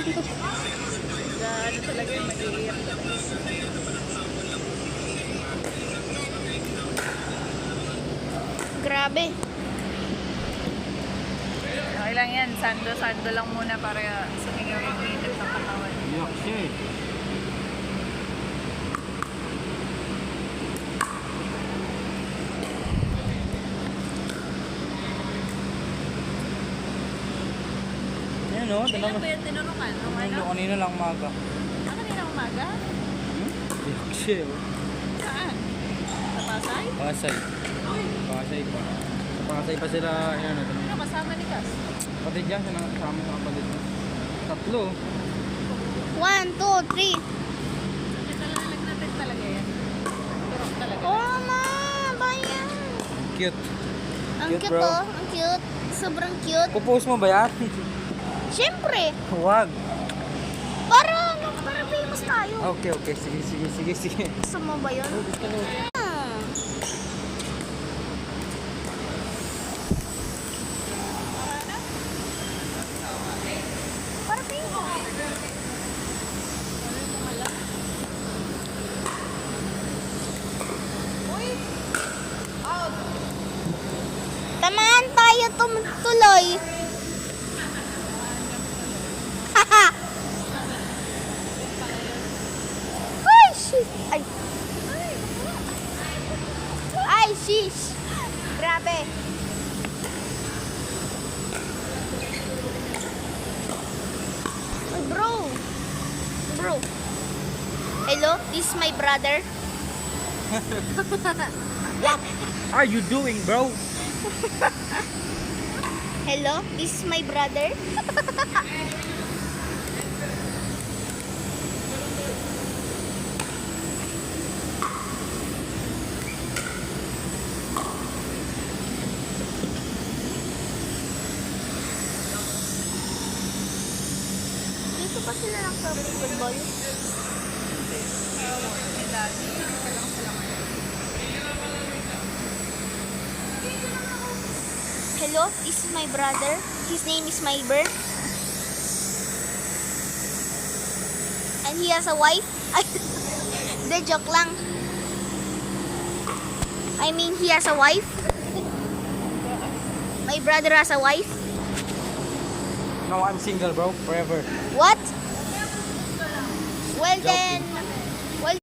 Ano talaga yung mag-iiyak talaga. Grabe. Okay lang yan. Sando lang muna para sumingaw yung init ng katawan. Iyak siya eh. Yan o, Kailan ba yung tinurungan? Nung ano? kanina lang maga. Kanina umaga? Iyak siya eh. Saan? Sa Pasay? Pasay. Pasay pa. Sa Pasay pa sila, yan o. Ano kasama ni Cas? Kapatid yan, siya nakasama sa kapatid mo. Tatlo. 1, 2, 3. Naglalag natin talaga yan. Turok talaga. Oh, ma! Bayan! Cute. Ang Cute, cute, bro. oh. Ang cute. Sobrang cute. Pupost mo ba yan? Siyempre. Huwag. Para famous tayo. Okay, okay. Sige. Gusto mo ba yun? Ah. Para famous. Tamaan tayo tuloy. Haha. Ay, shit. Ay. Ay, shish. Grabe. Ay, bro. Bro. Hello, this is my brother. What are you doing, bro? Hello, this is my brother. Dito pa sila ng football. Hello, this is my brother. His name is Myber. And he has a wife. Hindi, joke lang. I mean, he has a wife. My brother has a wife. No, I'm single, bro. Forever. What? Well Joking. then,